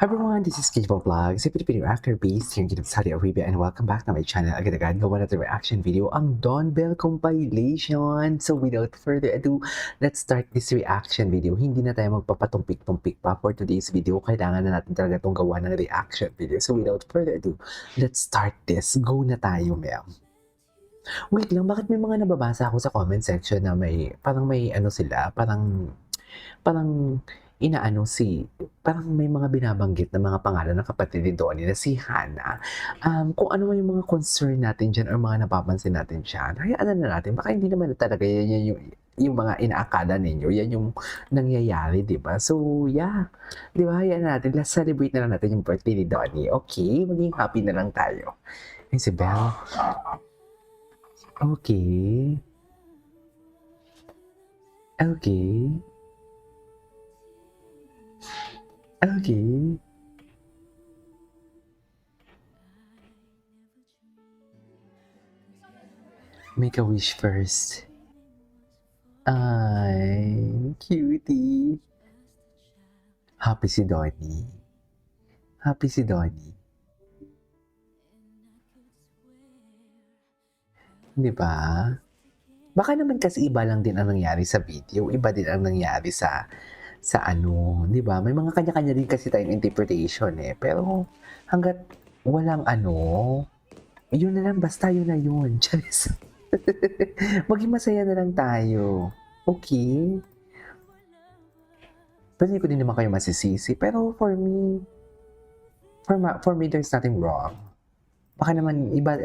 Hi everyone, this is Kidbo Vlogs, a Filipino actor based here in Saudi Arabia, and welcome back to my channel. Agad-agad gawa natin reaction video ang Dawn Bell compilation. So without further ado, let's start this reaction video. Hindi na tayo magpapatumpik-tumpik pa for today's video. Kailangan na natin talaga itong gawa ng reaction video. So without further ado, let's start this. Go na tayo, Mel. Wait lang, bakit may mga nababasa ako sa comment section na may ano sila, parang parang may mga binabanggit na mga pangalan ng kapatid ni Donnie na si Hannah. Kung ano man yung mga concern natin dyan or mga napapansin natin dyan, hayaan na natin. Baka hindi naman talaga yan yung mga inaakala ninyo. Yan yung nangyayari, di ba? So, yeah. Di ba? Hayaan natin. Let's celebrate na lang natin yung birthday ni Donnie. Okay? Maging happy na lang tayo. Ay, si Belle. Okay. Okay. Okay. Make a wish first. Ay, cutie. Happy si Donnie. Happy si Donnie. Di ba? Baka naman kasi iba lang din ang nangyari sa video. Iba din ang nangyari sa ano, 'di ba? May mga kanya-kanya din kasi tayong interpretation eh. Pero hangga't walang ano, yun na lang, basta yun na yun. Charis. Maging masaya na lang tayo. Okay? Pero hindi ko din naman kayo masisisi. Pero for me, there's nothing wrong. Baka naman iba,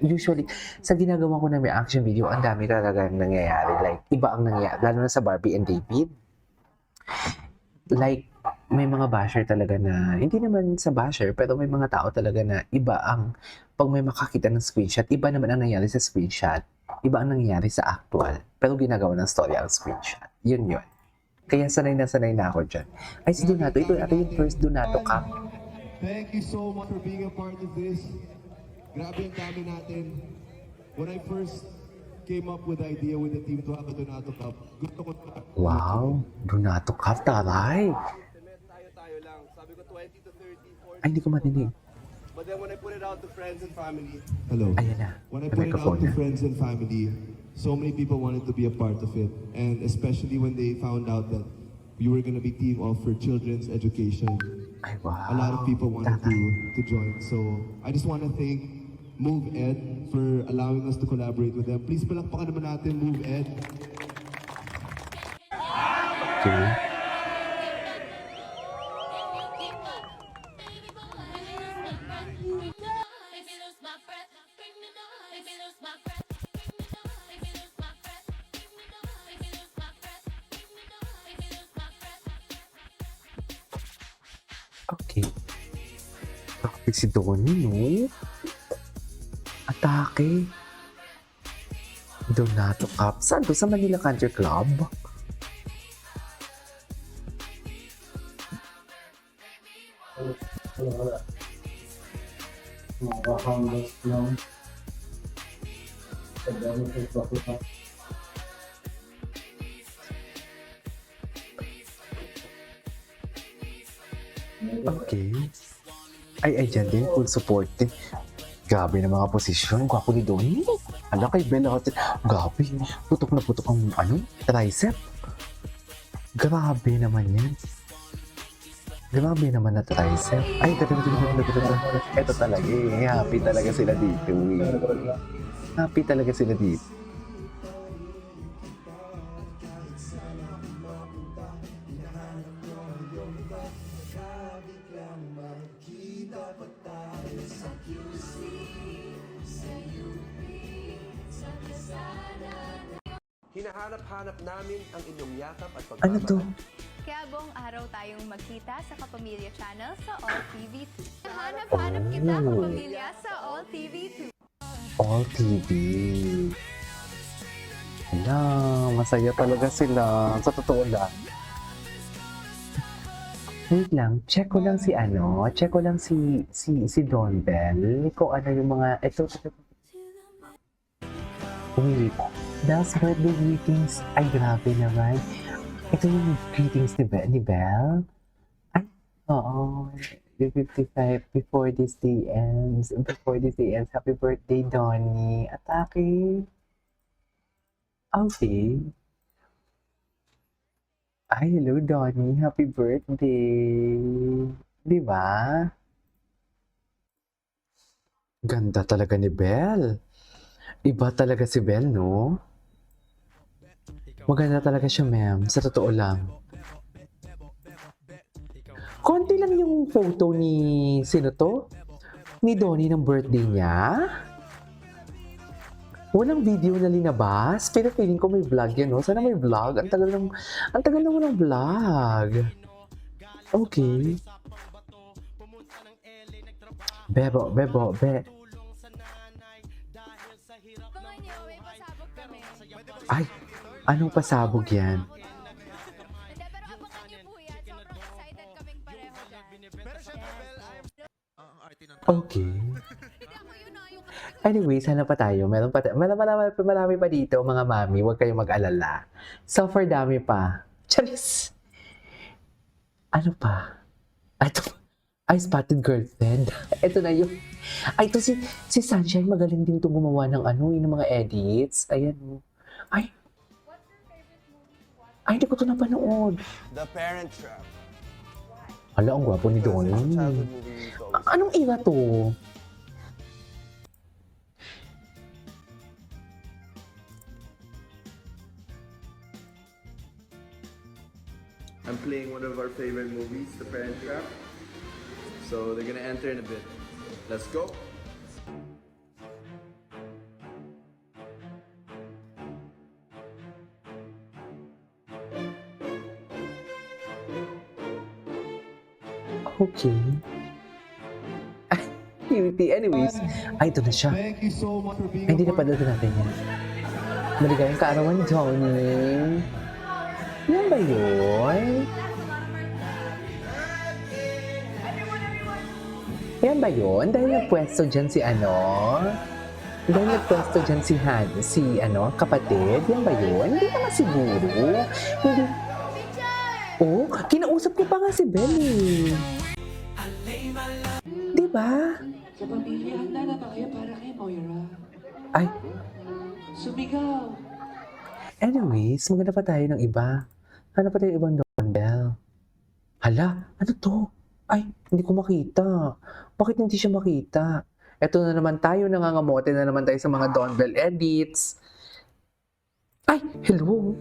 usually, sa ginagawa ko ng reaction video, ang dami talagang nangyayari. Like, iba ang nangyayari. Lalo na sa Barbie and David. Like, may mga basher talaga na, hindi naman sa basher, pero may mga tao talaga na iba ang, pag may makakita ng screenshot, iba naman ang nangyari sa screenshot, iba ang nangyari sa actual, pero ginagawa ng story ang screenshot. Yun. Kaya sanay na ako dyan. Ay, si Donato, ito yung first Donato Cup. Thank you so much for being a part of this. Grabe ang dami natin. When I first came up with the idea with the team to have a Donato Cup, gusto ko na. Wow, Donato Cup, taray. Tayo lang. Sabi ko 20 to 30, 40. Ay, hindi ko marinig. But then when I put it out to friends and family. Hello. Ayan na, When I may put it out microphone to na. friends and family, so many people wanted to be a part of it. And especially when they found out that you were going to be team off for children's education. Ay, wow. A lot of people wanted to join. So I just want to thank Move Ed for allowing us to collaborate with them. Please palakpakan naman natin Move Ed. Okay. Okay. Grabe si Donnie, no? Atake. Donato Cup. Saan to? Sa Manila Country Club? Makakahanggas lang sa dami sa bakita. Okay. Ay, dyan din. Full support din. Grabe na mga posisyon. Gwapo ni Donnie. Ala kay Bella. Grabe. Putok na putok ang tricep. Grabe naman yan. Grabe naman na tricep. Ay, ito talaga eh. Happy talaga sila dito eh. Happy talaga sila dito. Hinahanap-hanap namin ang inyong yakap at Ano to? Kaya buong araw tayong magkita sa Kapamilya Channel sa All TV 2. Hanap-hanap kita, Kapamilya, sa All TV 2. All TV. Wala, masaya talaga sila. Sa totoo lang. Wait lang, check ko lang si Dawn Bell. Kung ano yung mga, ito. Wait, Bell's birthday greetings. Ay, grabe naman. Ito yung greetings ni Belle. Ay, Oo. Yung 55 before this day ends. Before this day ends. Happy birthday, Donnie. Atake. Okay. Ay, hello, Donnie. Happy birthday. Di ba? Ganda talaga ni Belle. Iba talaga si Belle, no? Maganda talaga siya, ma'am. Sa totoo lang. Konti lang yung photo ni... Sino to? Ni Donnie ng birthday niya? Walang video na linabas? Pero feeling ko may vlog yan, no? Sana may vlog. Ang tagal naman ng vlog. Okay. Bebo, bebo, be. Mga niyo, may pasabog kami. Ay, anong pasabog yan? Hindi, pero abangan niyo po yan. Sobrang excited kaming pareho dyan. Okay. Hindi ako yun na yung Anyway, sana pa tayo. Marami pa dito, mga mami. Huwag kayong mag-alala. So far, dami pa. Charis! Ano pa? Ito. Ay, Spotted Girlfriend. Ito na yun. Ay, ito si Sunshine. Magaling din itong gumawa ng ng mga edits. Ayan. Ay. Ay, hindi ko ito napanood. The Parent Trap. Hala, ang gwapo ni Donnie. Childhood movie we used to always Anong era to? I'm playing one of our favorite movies, The Parent Trap. So they're gonna enter in a bit. Let's go. Okay. PVP. Anyways. Ay, ito na siya. Thank you so much for being Ay, hindi a na part pala natin yan. Maligayang kaarawan, Johnny. Yan ba yun? Yan ba yun? Dahil nagpwesto dyan si Dahil nagpwesto dyan kapatid. Yan ba yun? Hindi naman siguro. Hindi. Oh, kinausap ko pa nga si Belly. Di ba? Sa pamilya, handa na ba kayo para kay Moira? Ay, Sumigaw! anyways, maganda pa tayo ng iba. Ano pa tayo ibang Donbell? Hala, ano to? Ay, hindi ko makita. Bakit hindi siya makita? Eto na naman tayo, nangangamote na naman tayo sa mga Donbell edits. Ay, hello.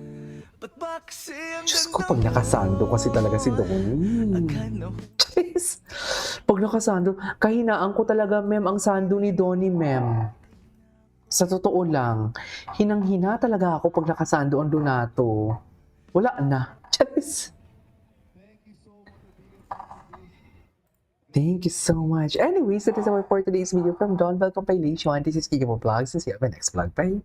Diyos ko, pag nakasando kasi talaga si Donnie. Jeez. Pag nakasando, kahinaan ko talaga, ma'am, ang sando ni Donnie, ma'am. Sa totoo lang, hinang-hina talaga ako pag nakasando ang Donato. Wala na. Jeez. Thank you so much. Anyways, that is our for today's video from Donbell Compilation. This is Kiki Vlogs. See you on my next vlog. Bye.